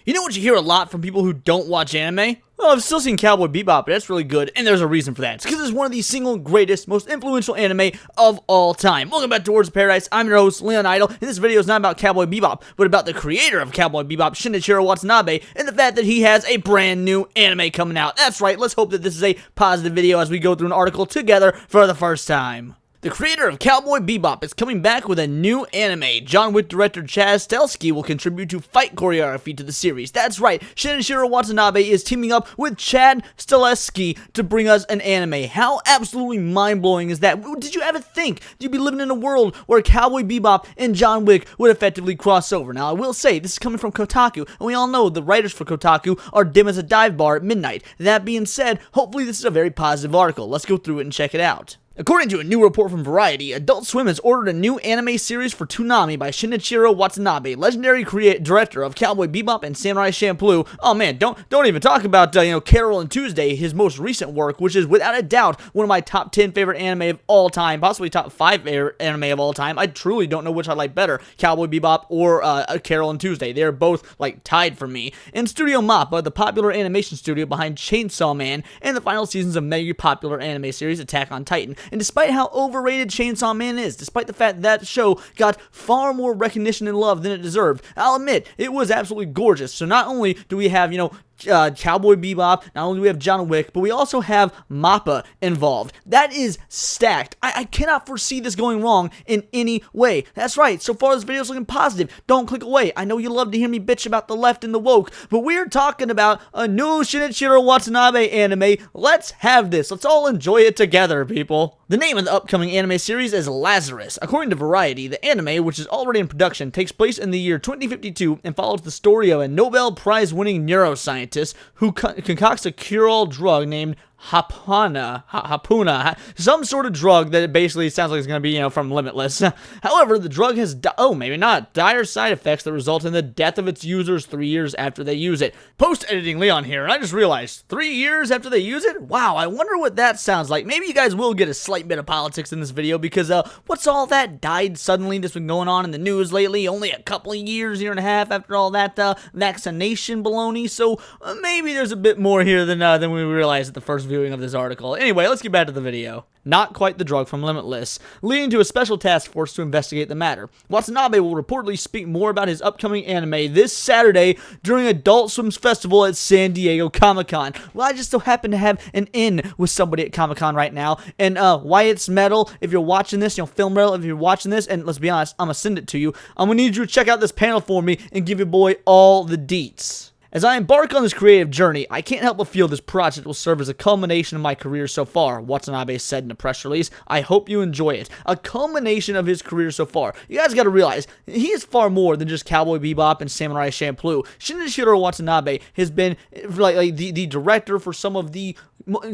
You know what you hear a lot from people who don't watch anime? Well, I've still seen Cowboy Bebop, but that's really good, and there's a reason for that. It's because it's one of the single greatest, most influential anime of all time. Welcome back to Words of Paradise. I'm your host, Leon Idol, and this video is not about Cowboy Bebop, but about the creator of Cowboy Bebop, Shinichiro Watanabe, and the fact that he has a brand new anime coming out. That's right, let's hope that this is a positive video as we go through an article together for the first time. The creator of Cowboy Bebop is coming back with a new anime. John Wick director Chaz Stahelski will contribute to fight choreography to the series. That's right, Shinichiro Watanabe is teaming up with Chad Stahelski to bring us an anime. How absolutely mind-blowing is that? Did you ever think you'd be living in a world where Cowboy Bebop and John Wick would effectively cross over? Now, I will say, this is coming from Kotaku, and we all know the writers for Kotaku are dim as a dive bar at midnight. That being said, hopefully this is a very positive article. Let's go through it and check it out. According to a new report from Variety, Adult Swim has ordered a new anime series for Toonami by Shinichiro Watanabe, legendary director of Cowboy Bebop and Samurai Champloo. Oh man, don't even talk about Carol and Tuesday, his most recent work, which is without a doubt one of my top 10 favorite anime of all time, possibly top 5 favorite anime of all time. I truly don't know which I like better, Cowboy Bebop or Carol and Tuesday. They are both like tied for me. And Studio Mappa, the popular animation studio behind Chainsaw Man and the final seasons of mega popular anime series Attack on Titan. And despite how overrated Chainsaw Man is, despite the fact that show got far more recognition and love than it deserved, I'll admit, it was absolutely gorgeous. So not only do we have, Cowboy Bebop, not only do we have John Wick, but we also have Mappa involved. That is stacked. I cannot foresee this going wrong in any way. That's right, so far this video is looking positive. Don't click away. I know you love to hear me bitch about the left and the woke, but we're talking about a new Shinichiro Watanabe anime. Let's have this. Let's all enjoy it together, people. The name of the upcoming anime series is Lazarus. According to Variety, the anime, which is already in production, takes place in the year 2052 and follows the story of a Nobel Prize-winning neuroscientist who concocts a cure-all drug named Hapuna, some sort of drug that it basically sounds like it's going to be, from Limitless. However, the drug has, maybe not, dire side effects that result in the death of its users 3 years after they use it. Post-editing Leon here, and I just realized, 3 years after they use it? Wow, I wonder what that sounds like. Maybe you guys will get a slight bit of politics in this video, because, what's all that died suddenly that's been going on in the news lately? Only a couple of years, year and a half after all that, vaccination baloney, so maybe there's a bit more here than we realized at the first viewing of this article. Anyway, let's get back to the video. Not quite the drug from Limitless, leading to a special task force to investigate the matter. Watanabe will reportedly speak more about his upcoming anime this Saturday during Adult Swim's festival at San Diego Comic-Con. Well, I just so happen to have an in with somebody at Comic-Con right now, and Wyatt's Metal, if you're watching this, Film Metal, if you're watching this, and let's be honest, I'm gonna send it to you. I'm gonna need you to check out this panel for me and give your boy all the deets. As I embark on this creative journey, I can't help but feel this project will serve as a culmination of my career so far, Watanabe said in a press release. I hope you enjoy it. A culmination of his career so far. You guys gotta realize, he is far more than just Cowboy Bebop and Samurai Champloo. Shinichiro Watanabe has been the director for some of the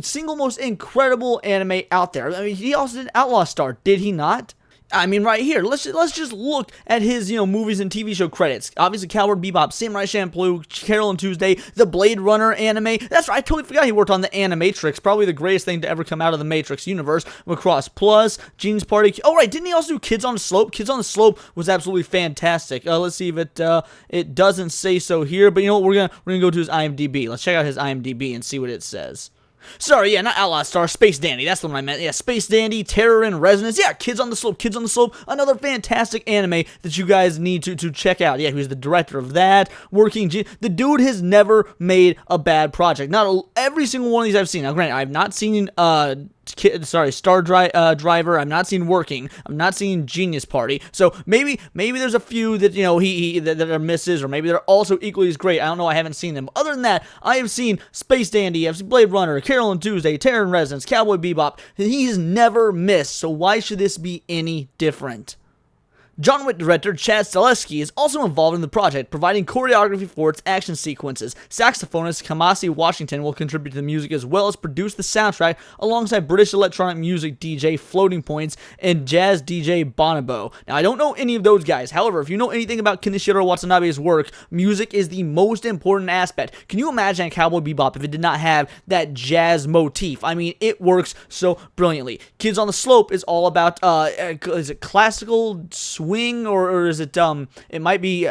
single most incredible anime out there. I mean, he also did Outlaw Star, did he not? I mean, right here, let's just look at his, movies and TV show credits. Obviously, Cowboy Bebop, Samurai Champloo, Carol and Tuesday, the Blade Runner anime. That's right, I totally forgot he worked on the Animatrix, probably the greatest thing to ever come out of the Matrix universe. Macross Plus, Gene's Party. Oh, right, didn't he also do Kids on the Slope? Kids on the Slope was absolutely fantastic. Let's see if it doesn't say so here, but you know what? We're gonna go to his IMDb. Let's check out his IMDb and see what it says. Sorry, yeah, not Outlaw Star, Space Dandy, that's the one I meant. Yeah, Space Dandy, Terror in Resonance, yeah, Kids on the Slope, another fantastic anime that you guys need to check out. Yeah, he was the director of that, the dude has never made a bad project. Not every single one of these I've seen. Now, granted, I've not seen, Star Driver, I'm not seeing Working, I'm not seeing Genius Party, so maybe there's a few that, that are misses, or maybe they're also equally as great. I don't know, I haven't seen them. But other than that, I have seen Space Dandy, I've seen Blade Runner, Carol and Tuesday, Terror in Resonance, Cowboy Bebop. He's never missed, so why should this be any different? John Wick director Chad Stahelski is also involved in the project, providing choreography for its action sequences. Saxophonist Kamasi Washington will contribute to the music as well as produce the soundtrack alongside British electronic music DJ Floating Points and jazz DJ Bonobo. Now, I don't know any of those guys. However, if you know anything about Shinichiro Watanabe's work, music is the most important aspect. Can you imagine Cowboy Bebop if it did not have that jazz motif? I mean, it works so brilliantly. Kids on the Slope is all about, is it classical swing, or is it, it might be,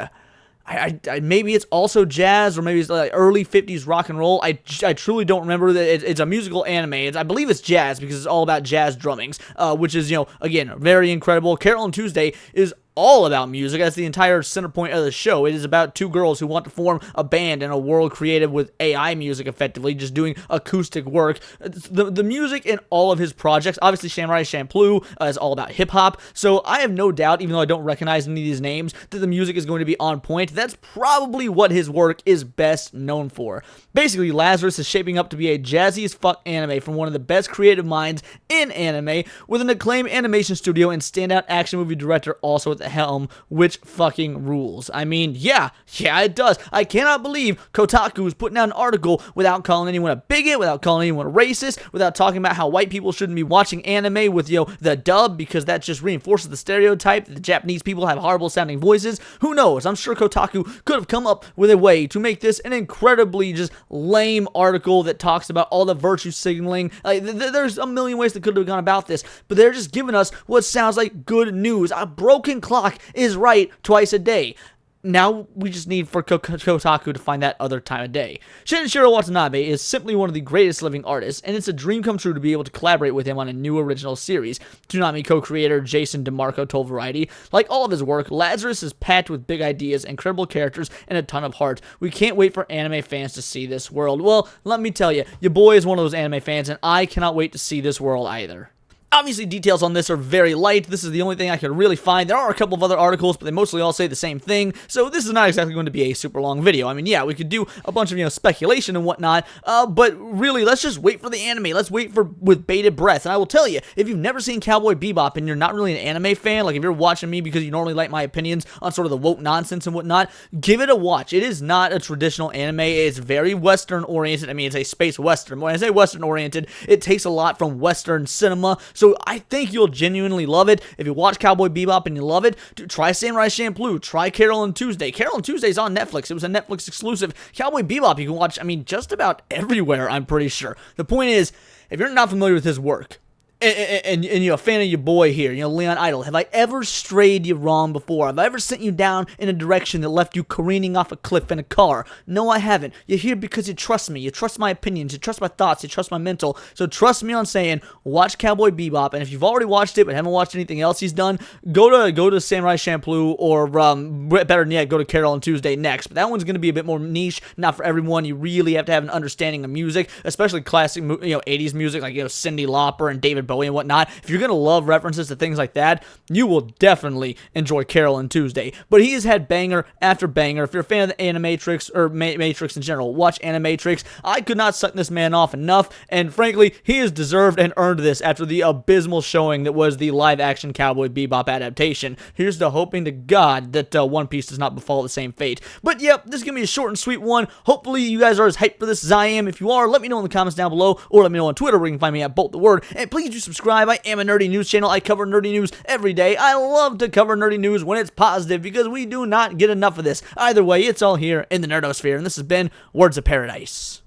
Maybe it's also jazz, or maybe it's like early 50s rock and roll. I truly don't remember. That it's a musical anime. I believe it's jazz because it's all about jazz drummings, which is, again, very incredible. Carol and Tuesday is all about music. That's the entire center point of the show. It is about two girls who want to form a band in a world created with AI music, effectively just doing acoustic work. The music in all of his projects, obviously Samurai Champloo is all about hip-hop, so I have no doubt, even though I don't recognize any of these names, that the music is going to be on point. That's probably what his work is best known for. Basically, Lazarus is shaping up to be a jazzy as fuck anime from one of the best creative minds in anime, with an acclaimed animation studio and standout action movie director also at the helm, which fucking rules. I mean, yeah, it does. I cannot believe Kotaku is putting out an article without calling anyone a bigot, without calling anyone a racist, without talking about how white people shouldn't be watching anime with, the dub, because that just reinforces the stereotype that the Japanese people have horrible sounding voices. Who knows? I'm sure Kotaku could have come up with a way to make this an incredibly just lame article that talks about all the virtue signaling. There's a million ways that could have gone about this, but they're just giving us what sounds like good news. A broken clock is right twice a day. Now we just need for Kotaku to find that other time of day. Shinichiro Watanabe is simply one of the greatest living artists, and it's a dream come true to be able to collaborate with him on a new original series. Toonami co-creator Jason DeMarco told Variety, like all of his work, Lazarus is packed with big ideas, incredible characters, and a ton of heart. We can't wait for anime fans to see this world. Well, let me tell you, your boy is one of those anime fans, and I cannot wait to see this world either. Obviously, details on this are very light. This is the only thing I could really find. There are a couple of other articles, but they mostly all say the same thing, so this is not exactly going to be a super long video. I mean, yeah, we could do a bunch of, speculation and whatnot, but really, let's just wait for the anime. Let's wait with bated breath, and I will tell you, if you've never seen Cowboy Bebop and you're not really an anime fan, like if you're watching me because you normally like my opinions on sort of the woke nonsense and whatnot, give it a watch. It is not a traditional anime. It's very Western-oriented. I mean, it's a space Western. When I say Western-oriented, it takes a lot from Western cinema, so I think you'll genuinely love it. If you watch Cowboy Bebop and you love it, dude, try Samurai Champloo, try Carol and Tuesday. Carol and Tuesday's on Netflix. It was a Netflix exclusive. Cowboy Bebop you can watch, just about everywhere, I'm pretty sure. The point is, if you're not familiar with his work, and you're a fan of your boy here, Leon Idol, have I ever strayed you wrong before? Have I ever sent you down in a direction that left you careening off a cliff in a car? No, I haven't. You're here because you trust me. You trust my opinions. You trust my thoughts. You trust my mental. So trust me on saying, watch Cowboy Bebop, and if you've already watched it but haven't watched anything else he's done, go to Samurai Champloo, or better than yet, go to Carol and Tuesday next. But that one's going to be a bit more niche, not for everyone. You really have to have an understanding of music, especially classic, 80s music, like, Cyndi Lauper and David Bowie and whatnot. If you're gonna love references to things like that, you will definitely enjoy Carol and Tuesday. But he has had banger after banger. If you're a fan of the Animatrix, or Matrix in general, watch Animatrix. I could not suck this man off enough, and frankly, he has deserved and earned this after the abysmal showing that was the live-action Cowboy Bebop adaptation. Here's to hoping to God that One Piece does not befall the same fate. But yep, this is gonna be a short and sweet one. Hopefully, you guys are as hyped for this as I am. If you are, let me know in the comments down below, or let me know on Twitter, where you can find me at BoltTheWord. And please do subscribe. I am a nerdy news channel. I cover nerdy news every day. I love to cover nerdy news when it's positive, because we do not get enough of this. Either way, it's all here in the nerdosphere, and this has been Words of Paradise.